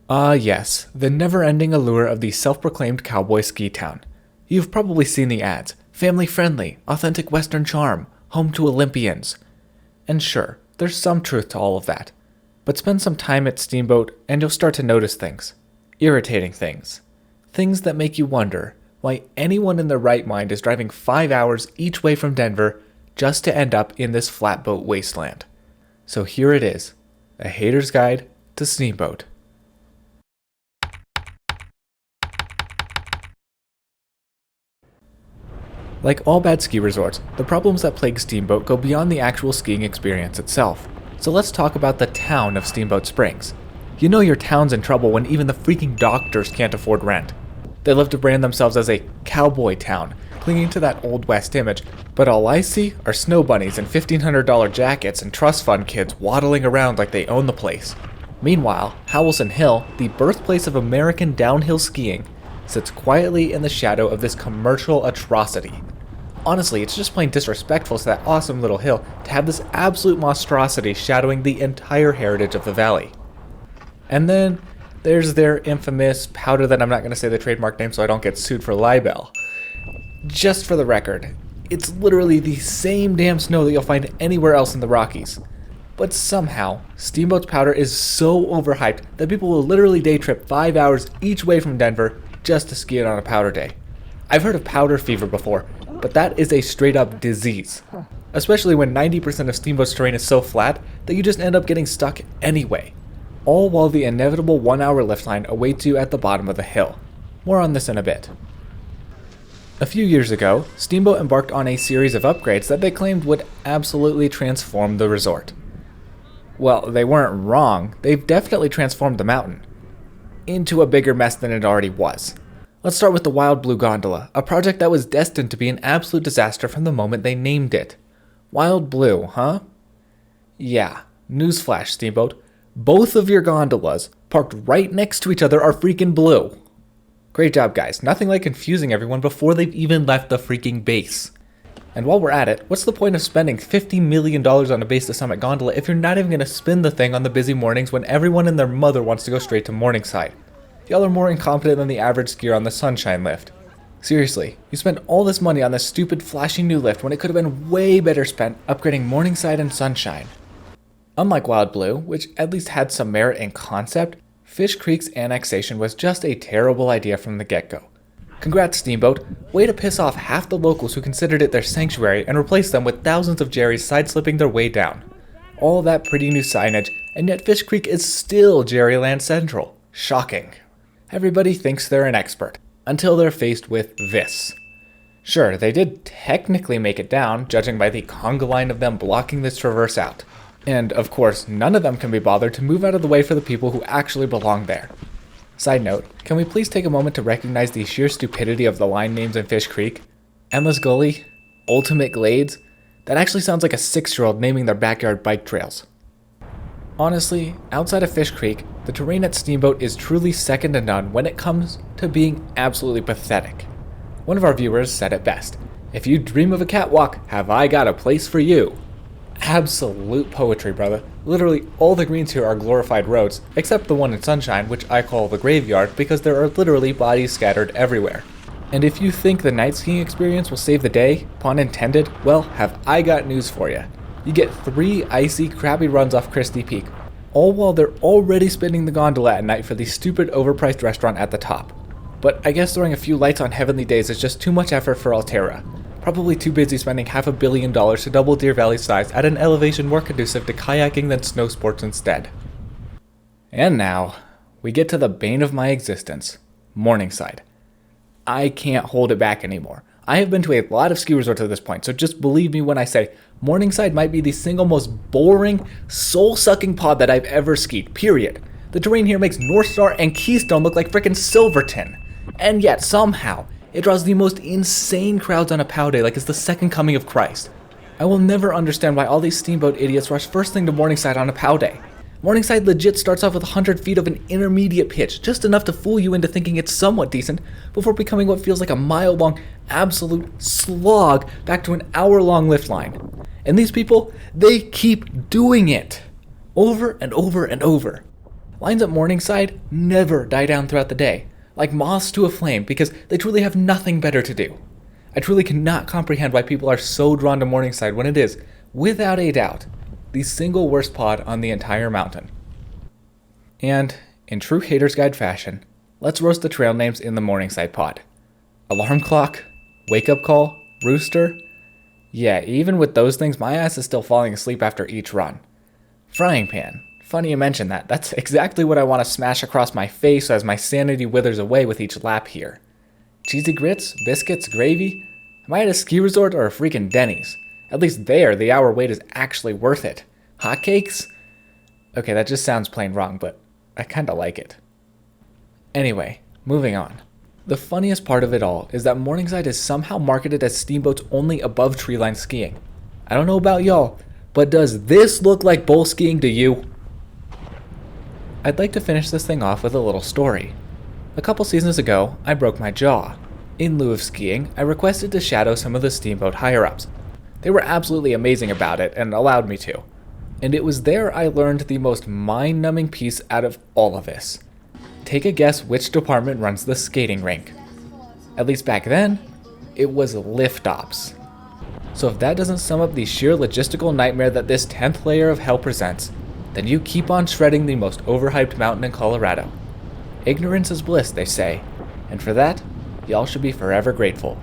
Ah, yes, the never-ending allure of the self-proclaimed cowboy ski town. You've probably seen the ads. Family-friendly, authentic Western charm, home to Olympians. And sure, there's some truth to all of that. But spend some time at Steamboat and you'll start to notice things. Irritating things. Things that make you wonder why anyone in their right mind is driving 5 hours each way from Denver just to end up in this flatboat wasteland. So here it is, a hater's guide to Steamboat. Like all bad ski resorts, the problems that plague Steamboat go beyond the actual skiing experience itself. So let's talk about the town of Steamboat Springs. You know your town's in trouble when even the freaking doctors can't afford rent. They love to brand themselves as a cowboy town, clinging to that old west image, but all I see are snow bunnies and $1,500 jackets and trust fund kids waddling around like they own the place. Meanwhile, Howelson Hill, the birthplace of American downhill skiing, sits quietly in the shadow of this commercial atrocity. Honestly, it's just plain disrespectful to that awesome little hill to have this absolute monstrosity shadowing the entire heritage of the valley. And then there's their infamous powder that I'm not going to say the trademark name so I don't get sued for libel. Just for the record, it's literally the same damn snow that you'll find anywhere else in the Rockies. But somehow, Steamboat's powder is so overhyped that people will literally day trip 5 hours each way from Denver just to ski it on a powder day. I've heard of powder fever before, but that is a straight up disease. Especially when 90% of Steamboat's terrain is so flat that you just end up getting stuck anyway. All while the inevitable 1 hour lift line awaits you at the bottom of the hill. More on this in a bit. A few years ago, Steamboat embarked on a series of upgrades that they claimed would absolutely transform the resort. Well, they weren't wrong, they've definitely transformed the mountain into a bigger mess than it already was. Let's start with the Wild Blue Gondola, a project that was destined to be an absolute disaster from the moment they named it. Wild Blue, huh? Yeah, newsflash, Steamboat. Both of your gondolas, parked right next to each other, are freaking blue. Great job, guys. Nothing like confusing everyone before they've even left the freaking base. And while we're at it, what's the point of spending $50 million on a base to summit gondola if you're not even going to spin the thing on the busy mornings when everyone and their mother wants to go straight to Morningside? Y'all are more incompetent than the average skier on the Sunshine lift. Seriously, you spent all this money on this stupid flashy new lift when it could have been way better spent upgrading Morningside and Sunshine. Unlike Wild Blue, which at least had some merit in concept, Fish Creek's annexation was just a terrible idea from the get-go. Congrats, Steamboat. Way to piss off half the locals who considered it their sanctuary and replace them with thousands of Jerrys sideslipping their way down. All that pretty new signage, and yet Fish Creek is still Jerryland Central. Shocking. Everybody thinks they're an expert, until they're faced with this. Sure, they did technically make it down, judging by the conga line of them blocking this traverse out. And, of course, none of them can be bothered to move out of the way for the people who actually belong there. Side note, can we please take a moment to recognize the sheer stupidity of the line names in Fish Creek? Endless Gully? Ultimate Glades? That actually sounds like a 6-year-old naming their backyard bike trails. Honestly, outside of Fish Creek, the terrain at Steamboat is truly second to none when it comes to being absolutely pathetic. One of our viewers said it best, "If you dream of a catwalk, have I got a place for you?" Absolute poetry, brother. Literally all the greens here are glorified roads, except the one in Sunshine, which I call the graveyard because there are literally bodies scattered everywhere. And if you think the night skiing experience will save the day, pun intended, well, have I got news for you. You get 3 icy, crappy runs off Christie Peak, all while they're already spinning the gondola at night for the stupid overpriced restaurant at the top. But I guess throwing a few lights on Heavenly Days is just too much effort for Alterra. Probably too busy spending $500 million to double Deer Valley's size at an elevation more conducive to kayaking than snow sports instead. And now, we get to the bane of my existence, Morningside. I can't hold it back anymore. I have been to a lot of ski resorts at this point, so just believe me when I say Morningside might be the single most boring, soul-sucking pod that I've ever skied, period. The terrain here makes North Star and Keystone look like frickin' Silverton. And yet, somehow, it draws the most insane crowds on a POW day like it's the second coming of Christ. I will never understand why all these Steamboat idiots rush first thing to Morningside on a POW day. Morningside legit starts off with 100 feet of an intermediate pitch, just enough to fool you into thinking it's somewhat decent, before becoming what feels like a mile-long absolute slog back to an hour-long lift line. And these people, they keep doing it. Over and over and over. Lines at Morningside never die down throughout the day, like moths to a flame, because they truly have nothing better to do. I truly cannot comprehend why people are so drawn to Morningside when it is, without a doubt, the single worst pod on the entire mountain. And, in true Hater's Guide fashion, let's roast the trail names in the Morningside pod. Alarm clock, wake up call, rooster. Yeah, even with those things, my ass is still falling asleep after each run. Frying pan. Funny you mention that. That's exactly what I want to smash across my face as my sanity withers away with each lap here. Cheesy grits, biscuits, gravy. Am I at a ski resort or a freaking Denny's? At least there, the hour wait is actually worth it. Hotcakes? Okay, that just sounds plain wrong, but I kinda like it. Anyway, moving on. The funniest part of it all is that Morningside is somehow marketed as Steamboat's only above treeline skiing. I don't know about y'all, but does this look like bowl skiing to you? I'd like to finish this thing off with a little story. A couple seasons ago, I broke my jaw. In lieu of skiing, I requested to shadow some of the Steamboat higher-ups. They were absolutely amazing about it and allowed me to. And it was there I learned the most mind-numbing piece out of all of this. Take a guess which department runs the skating rink. At least back then, it was lift ops. So if that doesn't sum up the sheer logistical nightmare that this 10th layer of hell presents, then you keep on shredding the most overhyped mountain in Colorado. Ignorance is bliss, they say, and for that, y'all should be forever grateful.